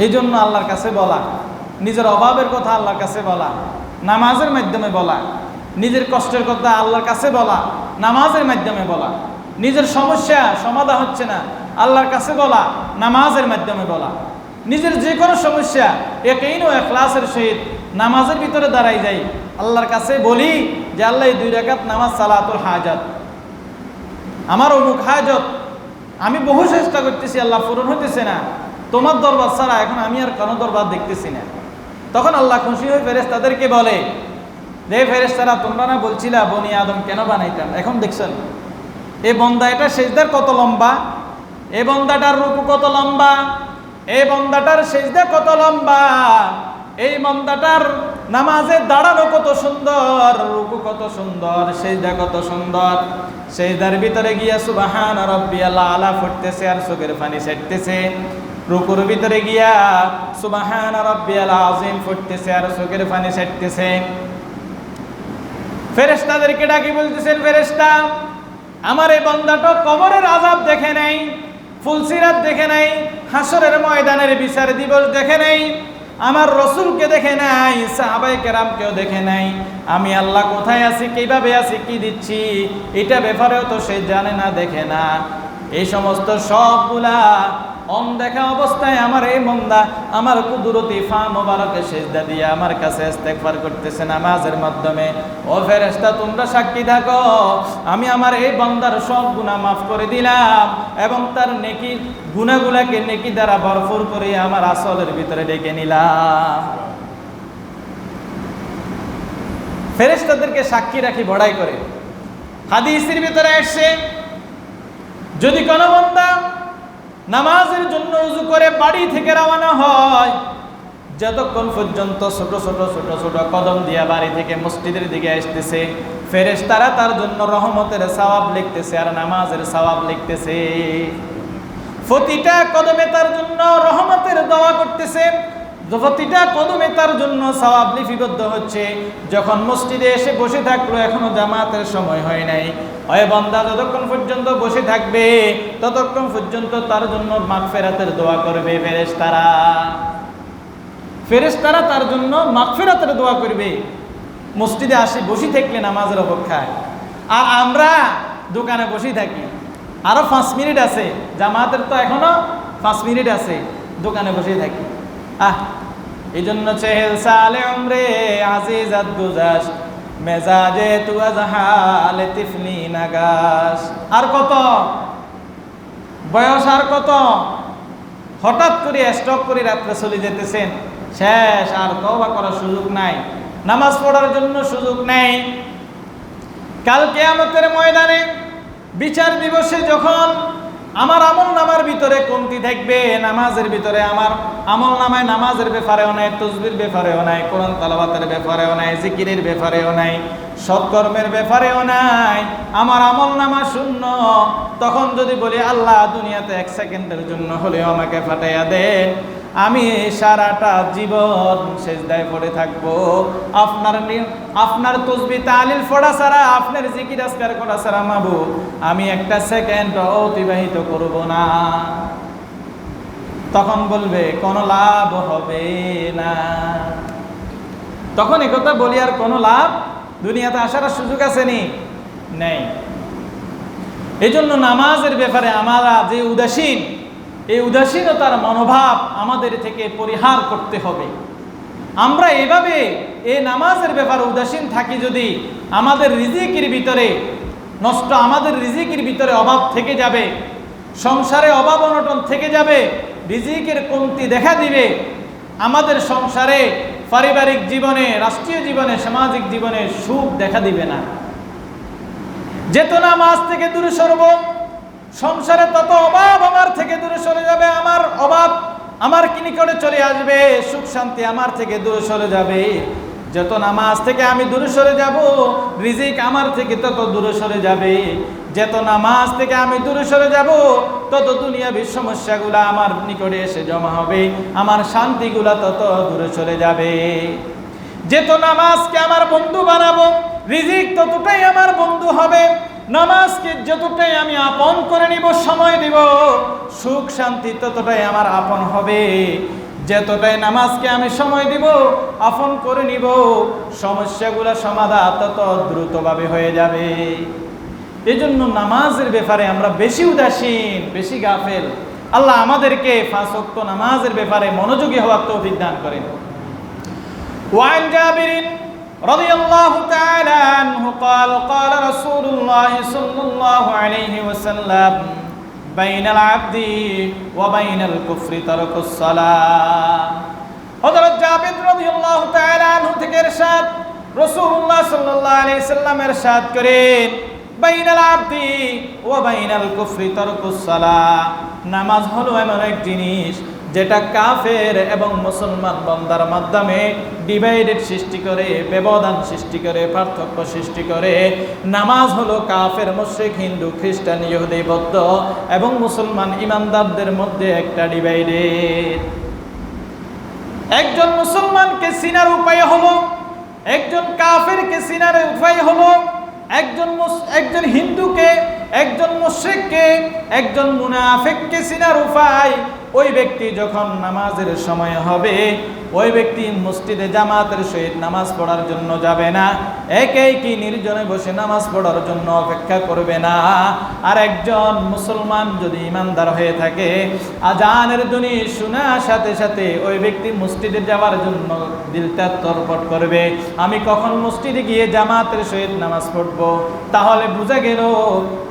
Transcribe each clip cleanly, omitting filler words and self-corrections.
এই জন্য আল্লাহর কাছে বলা, নিজের অভাবের কথা আল্লাহর কাছে বলা, নামাজের মাধ্যমে বলা, নিজের কষ্টের কথা আল্লাহর কাছে বলা, নামাজের মাধ্যমে বলা, নিজের সমস্যা সমাধান হচ্ছে না আল্লাহর কাছে বলা, নামাজের মাধ্যমে বলা, নিজের যে কোনো সমস্যা ইয়াকিন ও ইখলাসের সহিত নামাজের ভিতরে দাঁড়াই যাই, আল্লাহর কাছে বলি যে আল্লাহ এই 2 রাকাত নামাজ সালাতুল হাজাত, আমার অমুক হাজত, আমি বহু চেষ্টা করতেছি আল্লাহ পূরণ হতেছে না, তোমার দরবার ছাড়া এখন আমি আর কোনো দরবার দেখতেছি না। তখন আল্লাহ খুশি হয়ে ফেরেশতাদেরকে বলে যে ফেরেশতারা তোমরা না বলছিলা বনি আদম কেন বানাইতাম, এখন দেখছেন এই বন্দা এটা সেজদার কত লম্বা, এই বন্দাটার রুকু কত লম্বা, এই বন্দাটার সেজদা কত লম্বা, এই বন্দাটার নামাজে দাঁড়ানো কত সুন্দর, রুকু কত সুন্দর, সেজদা কত সুন্দর, সেজদার ভিতরে গিয়া সুবহান রাব্বিয়াল আলা পড়তেছে আর চোখের পানি ছেড়তেছে, রুকুর ভিতরে গিয়া সুবহান রাব্বিয়াল আযীম পড়তেছে আর চোখের পানি ছেড়তেছে। ফেরেশতাদেরকে ডাকি বলতেছেন, ফেরেশতা আমার এই বান্দাটা কবরের আযাব দেখে নাই, ফুলসিরাত দেখে নাই, হাসরের ময়দানের বিচার দিবস দেখে নাই, আমার রাসূলকে দেখে নাই, সাহাবায়ে কেরামকেও দেখে নাই, আমি আল্লাহ কোথায় আছি, কিভাবে আছি, কি দিচ্ছি এটা ব্যাপারেও তো সে জানে না, দেখে না। এই সমস্ত সবগুলা অনদেখা অবস্থায় আমার এই বান্দা আমার কুদরতি ফা মোবারকে সিজদা দিয়ে আমার কাছে ইস্তেগফার করতেছে নামাজের মাধ্যমে। ও ফেরেশতা তোমরা সাক্ষী থাকো, আমি আমার এই বান্দার সব গুনাহ মাফ করে দিলাম এবং তার নেকি গুনাহগুলোকে নেকি দ্বারা ভরপুর করে আমার আসলের ভিতরে ডেকে নিলাম। ফেরেশতাদেরকে সাক্ষী রাখি বড়াই করে। হাদিসের ভিতরে আসছে যদি কোনো বান্দা নামাজের জন্য ওযু করে বাড়ি থেকে রওনা হয়, যতক্ষণ পর্যন্ত ছোট ছোট ছোট ছোট কদম দিয়া বাড়ি থেকে মসজিদের দিকে আসতেছে, ফেরেশতারা তার জন্য রহমতের সওয়াব লিখতেছে আর নামাজের সওয়াব লিখতেছে। প্রতিটা কদমে তার জন্য রহমতের দোয়া করতেছে, প্রতিটা কদমে তার জন্য সওয়াব লিপিবদ্ধ হচ্ছে। যখন মসজিদে এসে বসে থাকলো, এখনো জামাতের সময় হয় নাই, ওই বান্দা যতক্ষণ পর্যন্ত বসে থাকবে ততক্ষণ পর্যন্ত তার জন্য মাগফিরাতের দোয়া করবে ফেরেশতারা। ফেরেশতারা তার জন্য মাগফিরাতের দোয়া করবে মসজিদে আসে বসে থাকলে নামাজের অপেক্ষায়। আর আমরা দোকানে বসে থাকি, আরো 5 মিনিট আছে, জামাতের তো এখনো 5 মিনিট আছে, দোকানে বসে থাকি। এই জন্য চেহেল সালে উমরে আজিজাত গুজাস মেজাজে তু আজহাল তিফনি নাগাস। আর কত বয়স, আর কত, হঠাৎ করে স্টপ করে রাত্রে চলে যেতেছেন, শেষ, আর তওবা করার সুযোগ নাই, নামাজ পড়ার জন্য সুযোগ নেই। কাল কিয়ামতের ময়দানে বিচার দিবসে যখন আমার আমল নামার ভিতরে কমতি থাকবে, নামাজের ভিতরে আমার আমল নামায় নামাজের ব্যাপারেও নাই, তাসবির ব্যাপারেও নাই, কোরআন তেলাওয়াতের ব্যাপারেও নাই, জিকিরের ব্যাপারেও নাই, সৎকর্মের ব্যাপারেও নাই, আমার আমল নামা শূন্য। তখন যদি বলি আল্লাহ দুনিয়াতে 1 সেকেন্ডের জন্য হলেও আমাকে ফাটাইয়া দেন, আমি সারাটা জীবন সেজদায় পড়ে থাকবো, আপনার তাসবিহ তাহলিল পড়া ছাড়া, আপনার জিকির আজকার করা ছাড়া মাবুদ আমি 1 সেকেন্ড অতিবাহিত করব না। তখন বলবে কোনো লাভ হবে না। তখন একথা বলি আর কোনো লাভ দুনিয়াতে আসার সুযোগ আছে নি? নেই। এই জন্য নামাজের ব্যাপারে আমরা যে উদাসীন, এই উদাসীনতার মনোভাব আমাদের থেকে পরিহার করতে হবে। আমরা এভাবে এই নামাজের ব্যাপারে উদাসীন থাকি, যদি আমাদের রিজিকের ভিতরে নষ্ট, আমাদের রিজিকের ভিতরে অভাব থেকে যাবে, সংসারে অভাব অনটন থেকে যাবে, রিজিকের কমতি দেখা দিবে, আমাদের সংসারে, পারিবারিক জীবনে, রাষ্ট্রীয় জীবনে, সামাজিক জীবনে সুখ দেখা দিবে না। যেত নামাজ থেকে দূরে সরব, সংসারে তত অভাব আমার থেকে দূরে সরে যাবে, আমার অভাব আমার কি নিকটে চলে আসবে, সুখ শান্তি আমার থেকে দূরে সরে যাবে। যত নামাজ থেকে আমি দূরে সরে যাব, রিজিক আমার থেকে তত দূরে সরে যাবে। যত নামাজ থেকে আমি দূরে সরে যাব, তত দুনিয়াবী সমস্যাগুলো আমার নিকটে এসে জমা হবে, আমার শান্তিগুলা তত দূরে সরে যাবে। যত নামাজকে আমার বন্ধু বানাবো, রিজিক ততটাই আমার বন্ধু হবে। নামাজকে যতটাই আমি আপন করে নিব, সময় দিব, সুখ শান্তি ততটাই আমার আপন হবে। যতটাই নামাজকে আমি সময় দিব, আপন করে নিব, সমস্যাগুলো সমাধান তত দ্রুতভাবে হয়ে যাবে। এজন্য নামাজের ব্যাপারে আমরা বেশি উদাসীন, বেশি গাফেল। আল্লাহ আমাদেরকে 5 ওয়াক্ত নামাজের ব্যাপারে মনোযোগী হওয়ার তৌফিক দান করেন। ওয়ান জাবির রাদিয়াল্লাহু তাআলা আনহু قال قال رسول الله صلى الله عليه وسلم بين العبد وبين الكفر ترك الصلاة। হযরত জাবির রাদিয়াল্লাহু তাআলা আনহু থেকে ইরশাদ, রাসূলুল্লাহ সাল্লাল্লাহু আলাইহি ওয়াসাল্লাম ইরশাদ করেন, বাইনাল আবদি ওয়া বাইনাল কুফরি তারকুস সালাহ। নামাজ হলো এমন এক জিনিস যেটা কাফের এবং মুসলমান বান্দার মাধ্যমে ডিভাইডেড সৃষ্টি করে, ব্যবধান সৃষ্টি করে, পার্থক্য সৃষ্টি করে। নামাজ হলো কাফের, মুশরিক, হিন্দু, খ্রিস্টান, ইহুদি, বৌদ্ধ এবং মুসলমান ইমানদারদের মধ্যে একটা ডিভাইডেড। একজন মুসলমানকে চিনার উপায় হলো, একজন কাফেরকে চিনার উপায় হলো, একজন হিন্দুকে, একজন মুশরিককে, একজন মুনাফিককে চিনার উপায়, ওই ব্যক্তি যখন নামাজের সময় হবে, ওই ব্যক্তি মসজিদে জামাতের সহিত নামাজ পড়ার জন্য যাবে না, একাই নির্জনে বসে নামাজ পড়ার জন্য অপেক্ষা করবে না। আর একজন মুসলমান যদি ইমানদার হয়ে থাকে, আজানের ধ্বনি শোনার সাথে সাথে ওই ব্যক্তি মসজিদে যাওয়ার জন্য দিলটা তরপট করবে, আমি কখন মসজিদে গিয়ে জামাতের সহিত নামাজ পড়ব। তাহলে বোঝা গেল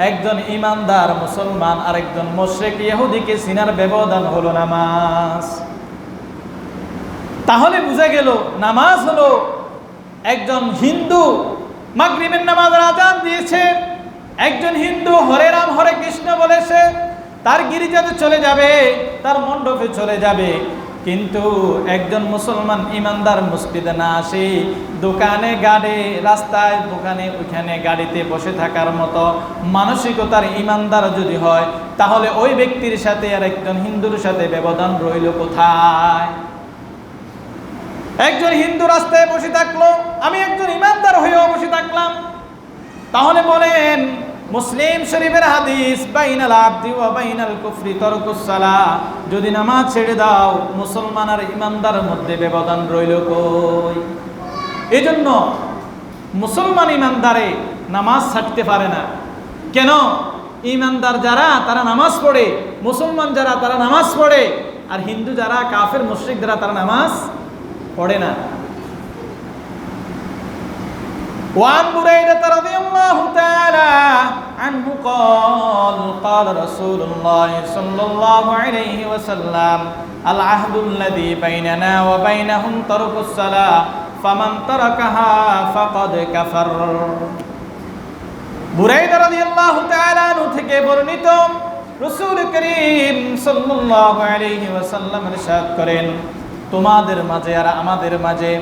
একজন ইমানদার মুসলমান আর একজন মুশরিক ইহুদিকে চিনার ব্যবধান হলো নামাজ। তাহলে বোঝা গেল নামাজ হলো, একজন হিন্দু মাগরিবের নামাজের আযান দিয়েছে, একজন হিন্দু হরে রাম হরে কৃষ্ণ বলেছে, তার গির্জাতে চলে যাবে, তার মণ্ডপে চলে যাবে। কিন্তু একজন মুসলমান ইমানদার মসজিদে না আসে, দোকানে গাড়ি, রাস্তায় দোকানে ওইখানে গাড়িতে বসে থাকার মতো মানসিকতার ইমানদার যদি হয়, তাহলে ওই ব্যক্তির সাথে আর একজন হিন্দুর সাথে ব্যবধান রইল কোথায়? একজন হিন্দু রাস্তায় বসে থাকলো, আমি একজন ইমানদার হয়েও বসে থাকলাম। তাহলে বলেন, মুসলিম শরীফের হাদিস, বাইনাল আবদি ওয়া বাইনাল কুফরি তারকুস সালাহ, যদি নামাজ ছেড়ে দাও মুসলমান আর ইমানদারের মধ্যে ব্যবধান রইল কই? এজন্য মুসলমান ইমানদারে নামাজ ছাড়তে পারে না। কেন? ইমানদার যারা তারা নামাজ পড়ে, মুসলমান যারা তারা নামাজ পড়ে, আর হিন্দু যারা, কাফের মুশরিক যারা তারা নামাজ পড়ে না। وعن بريدة رضي الله تعالى عنه قال قال رسول الله صلى الله عليه وسلم العهد الذي بيننا وبينهم ترك الصلاة فمن تركها فقد كفر। বুরাইদা রাদিয়াল্লাহু তাআলা আনহু থেকে বর্ণিত, রাসূল করিম সাল্লাল্লাহু আলাইহি ওয়াসাল্লাম ইরশাদ করেন, তোমাদের মাঝে আর আমাদের মাঝে,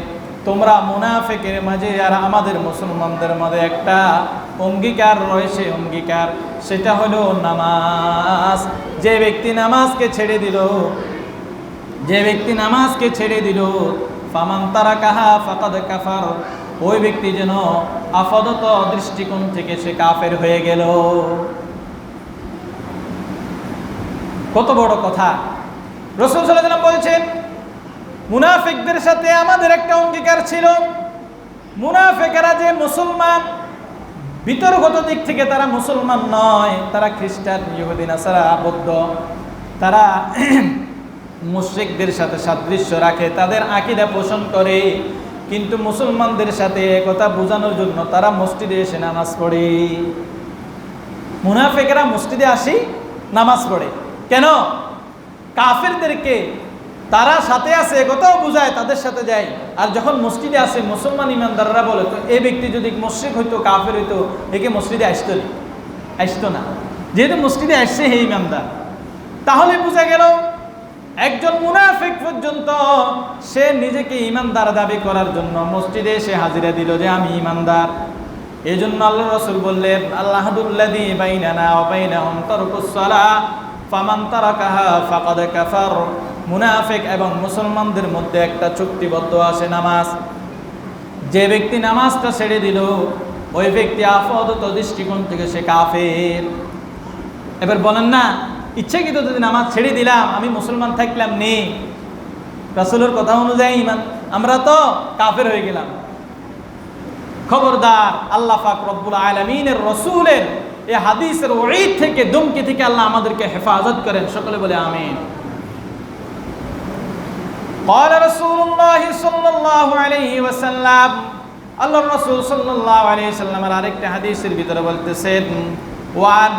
তোমরা মুনাফিকের মাঝে আর আমাদের মুসলমানদের মাঝে একটা অঙ্গীকার রয়েছে। অঙ্গীকার সেটা হলো নামাজ। যে ব্যক্তি নামাজকে ছেড়ে দিল, যে ব্যক্তি নামাজকে ছেড়ে দিল, ফামান তারাকাহা ফাকাদ কাফার, ওই ব্যক্তি যেন আপাতত দৃষ্টিকোণ থেকে সে কাফের হয়ে গেল। কত বড় কথা! রাসূল সাল্লাল্লাহু আলাইহি ওয়াসাল্লাম বলেছেন, মুনাফিকদের সাথে আমাদের একটা অঙ্গীকার ছিল। মুনাফিকেরা যে মুসলমান, ভিতরগত দিক থেকে তারা মুসলমান নয়, তারা খ্রিস্টান, ইহুদি, নাসারা, বৌদ্ধ, তারা মুশরিকদের সাথে সাদৃশ্য রাখে, তাদের আকীদা পোষণ করে, কিন্তু মুসলমানদের সাথে একথা বোঝানোর জন্য তারা মসজিদে এসে নামাজ পড়ে। মুনাফিকেরা মসজিদে আসি নামাজ পড়ে কেন? কাফেরদেরকে তারা সাথে আছে একথাও বোঝায়, তাদের সাথে যায়। আর যখন মসজিদে আসে মুসলমান ইমানদাররা বলে, তো এই ব্যক্তি যদি মুশরিক হইতো, কাফের হইতো, একে মসজিদে আসতো না। যেহেতু মসজিদে আসছে হে ইমানদার, তাহলে বোঝা গেল একজন মুনাফিক পর্যন্ত সে নিজেকে ইমানদার দাবি করার জন্য মসজিদে এসে হাজিরা দিল যে আমি ইমানদার। এই জন্য আল্লাহ রাসূল বললেন, আল্লাহুল্লাযী বাইনানা ওয়া বাইনাহুম তারকুস সালাহ ফামান তারাকাহা ফাকাদ কাফার। মুনাফিক এবং মুসলমানদের মধ্যে একটা চুক্তিবদ্ধ আছে নামাজ। যে ব্যক্তি নামাজটা ছেড়ে দিল, ওই ব্যক্তি আপাতত দৃষ্টিকোণ থেকে সে কাফের। এবার বলেন না, ইচ্ছাকৃত যদি নামাজ ছেড়ে দিলাম, আমি মুসলমান থাকলাম নেই, রাসূলের কথা অনুযায়ী ঈমান, আমরা তো কাফের হয়ে গেলাম। খবরদার, আল্লাহ পাক রব্বুল আলামিনের রাসূলের এই হাদিসের ওয়াঈদ থেকে, ধমকি থেকে আল্লাহ আমাদেরকে হেফাজত করেন। সকলে বলে আমিন। قال رسول الله صلى الله عليه وسلم, আল্লাহর রাসূল সাল্লাল্লাহু আলাইহি ওয়াসাল্লামের আরেকটা হাদিসের ভিতরে বলতেছেন, ওয়ান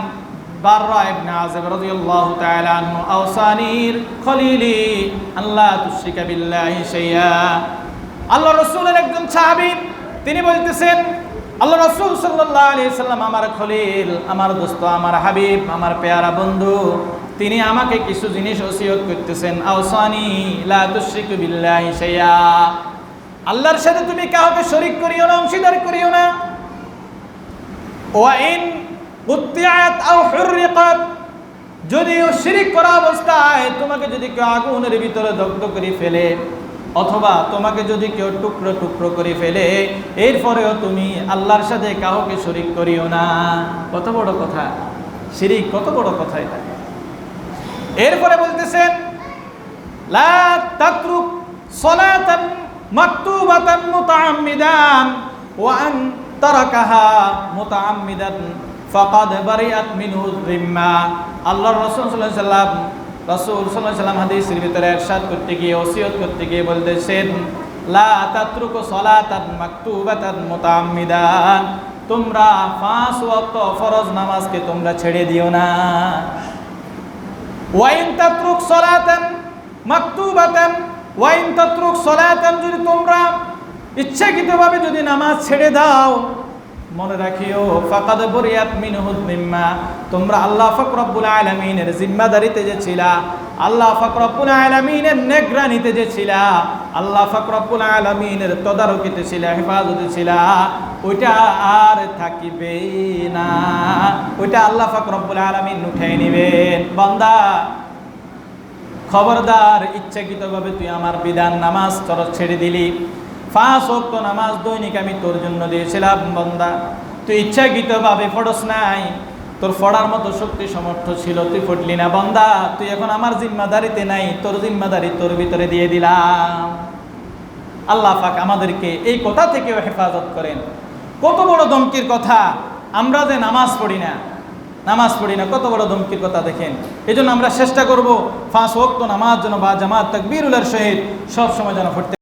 বাররা ইবনে আযিব রাদিয়াল্লাহু তাআলা আনহু আওসানির খলিলি আল্লাহ তুশরিকা বিল্লাহি শাইআ। আল্লাহর রাসূলের একজন সাহাবী, তিনি বলতেছেন, আল্লাহ রাসূল সাল্লাল্লাহু আলাইহি ওয়াসাল্লাম আমার খলিল, আমার দোস্ত, আমার হাবিব, আমার পেয়ারা বন্ধু, তিনি আমাকে কিছু জিনিস ওসিয়ত করতেছেন। আওসানি লা তুশরিকু বিল্লাহি শাইআ, আল্লাহর সাথে তুমি কাউকে শরীক করিও না, অংশীদার করিও না। ওয়া ইন কুতিয়াত আও হুররিকাত, যদি শিরক করা অবস্থায় তোমাকে যদি কেউ আগুনের ভিতরে দগ্ধ করে ফেলে, অথবা তোমাকে যদি কেউ টুকরো টুকরো করে ফেলে, এরপরেও তুমি আল্লাহর সাথে কাউকে শরীক করিও না। কত বড় কথা, শিরক কত বড় কথা এটা। এরপরে বলতেছেন, লা তাতরুক সালাতান মাকতুবাতান মুতাআম্মিদান ওয়া আন তারাকাহা মুতাআম্মিদান ফাকাদ বারিআত মিনহু যিম্মা। আল্লাহর রাসূল সাল্লাল্লাহু আলাইহি ওয়াসাল্লাম হাদিসের ভিতরে ইরশাদ করতে গিয়ে, ওসিয়ত করতে গিয়ে বলতেছেন, লা তাতরুকু সালাতান মাকতুবাতান মুতাআম্মিদান, তোমরা 5 ওয়াক্ত ফরজ নামাজকে তোমরা ছেড়ে দিও না। ওয়াইন তাতরুক সালাতান মাকতুবাতান, ওয়াইন তাতরুক সালাতান, যদি তোমরা ইচ্ছাকৃতভাবে যদি নামাজ ছেড়ে দাও, মনে রাখিও ফাকাদ বারিআত মিনহু যিম্মা, তোমরা আল্লাহ পাক রব্বুল আলামিনের জিম্মাদারিতে যে ছিলা, আল্লাহ পাক রব্বুল আলামিনের নিগরানিতে যে ছিলা, আল্লাহ পাক রব্বুল আলামিনের তদারকিতে ছিলা, হেফাজতে ছিলা, ওইটা আর থাকিবে না, ওইটা আল্লাহ পাক রব্বুল আলামিন উঠাই নেবেন। বান্দা খবরদার, ইচ্ছাকৃতভাবে তুই আমার বিধান নামাজ ছেড়ে দিলি। 5 ওয়াক্ত নামাজ দৈনিক আমি তোর জন্য দিয়েছিলাম বান্দা, তুই ইচ্ছাকৃতভাবে পড়স নাই, তোর পড়ার মতো শক্তি সামর্থ্য ছিল, তুই পড়লি না বান্দা, তুই এখন আমার জিম্মাদারিতে নাই, তোর জিম্মাদারি তোর ভিতরে দিয়ে দিলাম। আল্লাহ পাক আমাদেরকে এই কথা থেকেও হেফাজত করেন। কত বড় ধমকির কথা, আমরা যে নামাজ পড়ি না, কত বড় ধমকির কথা দেখেন। এই জন্য আমরা চেষ্টা করব 5 ওয়াক্ত নামাজ যেন বা জামাত তাকবীরুলের সহিত সব সময় যেন পড়তে